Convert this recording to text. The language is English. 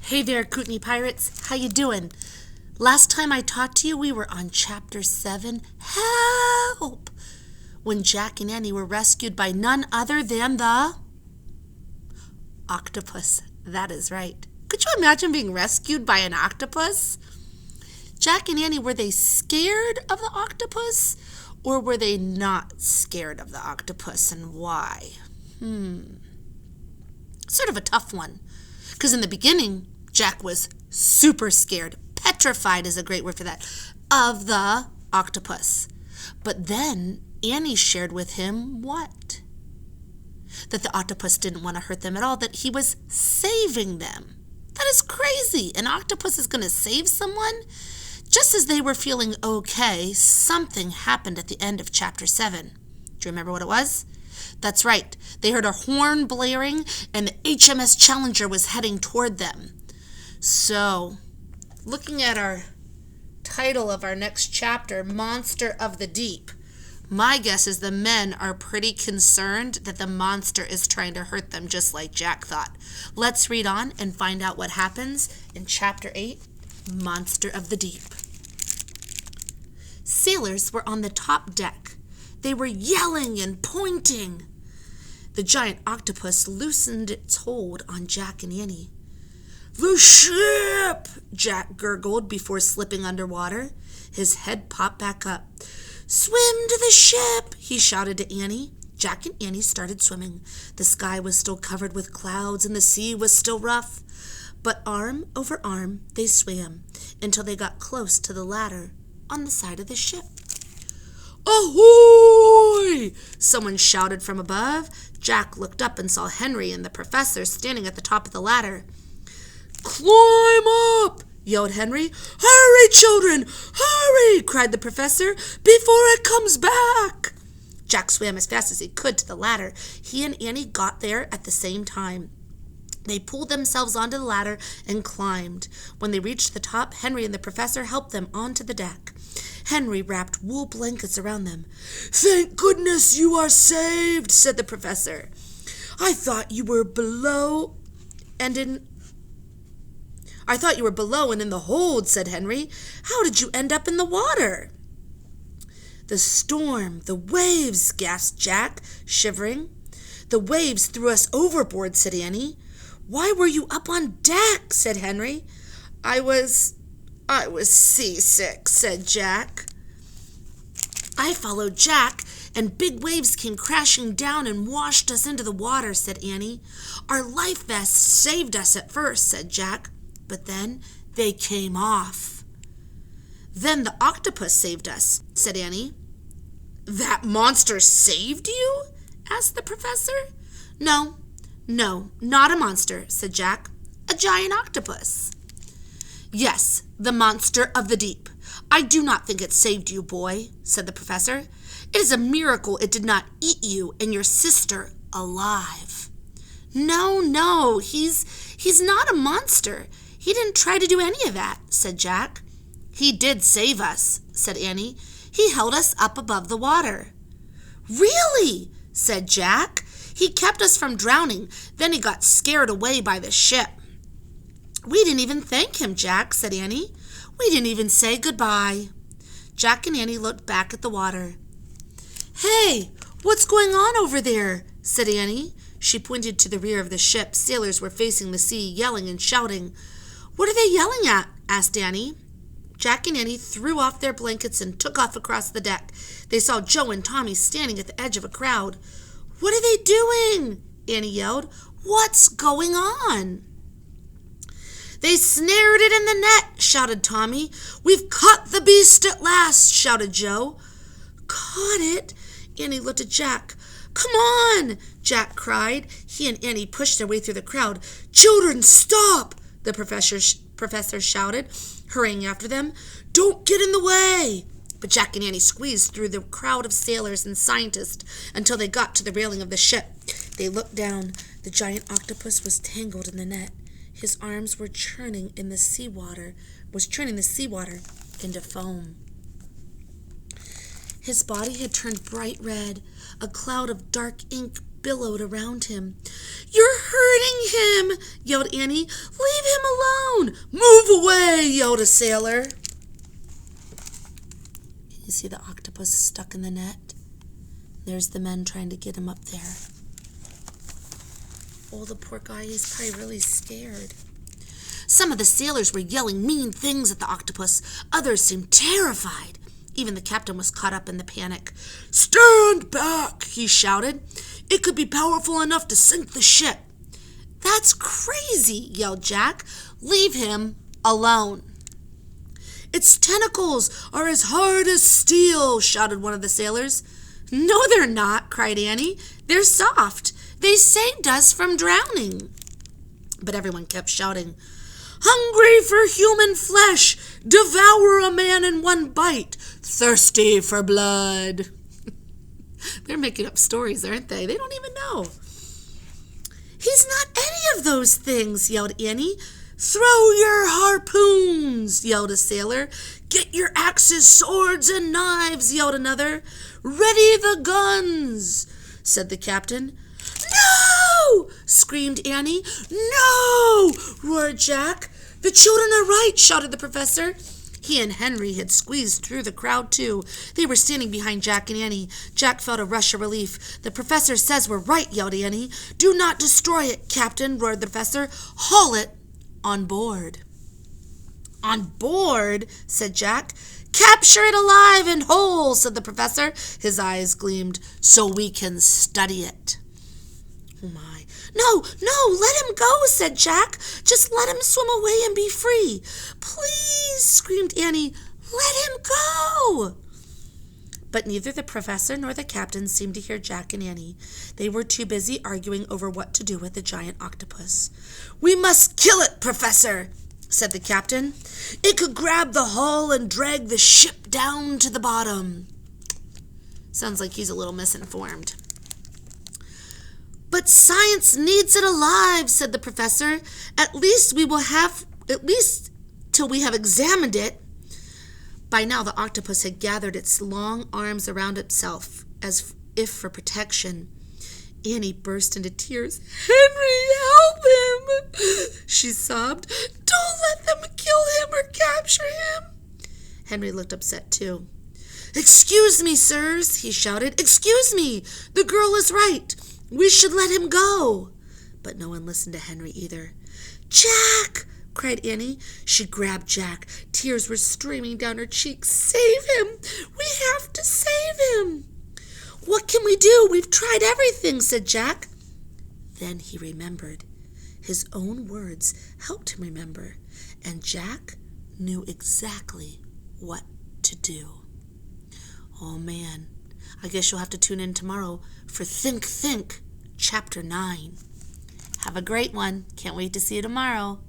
Hey there, Kootenai Pirates. How you doing? Last time I talked to you, we were on Chapter 7. Help! When Jack and Annie were rescued by none other than the octopus. That is right. Could you imagine being rescued by an octopus? Jack and Annie, were they scared of the octopus? Or were they not scared of the octopus, and why? Sort of a tough one. Because in the beginning, Jack was super scared. Petrified is a great word for that. Of the octopus. But then Annie shared with him what? That the octopus didn't want to hurt them at all. That he was saving them. That is crazy. An octopus is going to save someone? Just as they were feeling okay, something happened at the end of Chapter 7. Do you remember what it was? That's right. They heard a horn blaring, and the HMS Challenger was heading toward them. So, looking at our title of our next chapter, Monster of the Deep, my guess is the men are pretty concerned that the monster is trying to hurt them, just like Jack thought. Let's read on and find out what happens in Chapter 8, Monster of the Deep. Sailors were on the top deck. They were yelling and pointing. The giant octopus loosened its hold on Jack and Annie. "The ship!" Jack gurgled before slipping underwater. His head popped back up. "Swim to the ship!" he shouted to Annie. Jack and Annie started swimming. The sky was still covered with clouds and the sea was still rough. But arm over arm, they swam until they got close to the ladder on the side of the ship. "Ahoy!" someone shouted from above. Jack looked up and saw Henry and the professor standing at the top of the ladder. "Climb up!" yelled Henry. "Hurry, children! Hurry!" cried the professor, "before it comes back!" Jack swam as fast as he could to the ladder. He and Annie got there at the same time. They pulled themselves onto the ladder and climbed. When they reached the top, Henry and the professor helped them onto the deck. Henry wrapped wool blankets around them. "Thank goodness you are saved," said the professor. I thought you were below and in the hold," said Henry. "How did you end up in the water?" "The storm, the waves," gasped Jack, shivering. "The waves threw us overboard," said Annie. "Why were you up on deck?" said Henry. I was seasick," said Jack. "I followed Jack, and big waves came crashing down and washed us into the water," said Annie. "Our life vests saved us at first," said Jack, "but then they came off." "Then the octopus saved us," said Annie. "That monster saved you?" asked the professor. No, not a monster," said Jack. "A giant octopus." "Yes, the monster of the deep. I do not think it saved you, boy," said the professor. "It is a miracle it did not eat you and your sister alive." No, he's not a monster. He didn't try to do any of that," said Jack. "He did save us," said Annie. "He held us up above the water." "Really?" said Jack. "He kept us from drowning. Then he got scared away by the ship." "We didn't even thank him, Jack," said Annie. "We didn't even say goodbye." Jack and Annie looked back at the water. "Hey, what's going on over there?" said Annie. She pointed to the rear of the ship. Sailors were facing the sea, yelling and shouting. "What are they yelling at?" asked Annie. Jack and Annie threw off their blankets and took off across the deck. They saw Joe and Tommy standing at the edge of a crowd. "What are they doing?" Annie yelled. "What's going on?" "They snared it in the net," shouted Tommy. "We've caught the beast at last," shouted Joe. "Caught it?" Annie looked at Jack. "Come on," Jack cried. He and Annie pushed their way through the crowd. "Children, stop!" the professor shouted, hurrying after them. "Don't get in the way!" But Jack and Annie squeezed through the crowd of sailors and scientists until they got to the railing of the ship. They looked down. The giant octopus was tangled in the net. His arms were churning the seawater into foam. His body had turned bright red. A cloud of dark ink billowed around him. "You're hurting him," yelled Annie. "Leave him alone! Move away, yelled a sailor. You see the octopus stuck in the net? There's the men trying to get him up there. Oh, the poor guy, he's probably really scared. Some of the sailors were yelling mean things at the octopus. Others seemed terrified. Even the captain was caught up in the panic. "Stand back," he shouted. "It could be powerful enough to sink the ship." "That's crazy," yelled Jack. "Leave him alone." "Its tentacles are as hard as steel," shouted one of the sailors. "No, they're not," cried Annie. "They're soft. They saved us from drowning." But everyone kept shouting, "Hungry for human flesh, devour a man in one bite, thirsty for blood." They're making up stories, aren't they? They don't even know. "He's not any of those things," yelled Annie. "Throw your harpoons," yelled a sailor. "Get your axes, swords, and knives," yelled another. "Ready the guns," said the captain. "No!" screamed Annie. "No!" roared Jack. "The children are right," shouted the professor. He and Henry had squeezed through the crowd, too. They were standing behind Jack and Annie. Jack felt a rush of relief. "The professor says we're right," yelled Annie. "Do not destroy it, Captain," roared the professor. "Haul it on board." "On board?" said Jack. "Capture it alive and whole," said the professor. His eyes gleamed. "So we can study it." Oh, my. No, let him go," said Jack. "Just let him swim away and be free." "Please," screamed Annie, "let him go." But neither the professor nor the captain seemed to hear Jack and Annie. They were too busy arguing over what to do with the giant octopus. "We must kill it, Professor," said the captain. "It could grab the hull and drag the ship down to the bottom." Sounds like he's a little misinformed. "But science needs it alive," said the professor. At least till we have examined it." By now the octopus had gathered its long arms around itself, as if for protection. Annie burst into tears. "Henry, help him," she sobbed. "Don't let them kill him or capture him." Henry looked upset too. "Excuse me, sirs," he shouted. "Excuse me. The girl is right. We should let him go." But no one listened to Henry either. "Jack!" cried Annie. She grabbed Jack. Tears were streaming down her cheeks. "Save him! We have to save him!" "What can we do? We've tried everything," said Jack. Then he remembered. His own words helped him remember, and Jack knew exactly what to do. Oh, man. I guess you'll have to tune in tomorrow for Think, Chapter 9. Have a great one. Can't wait to see you tomorrow.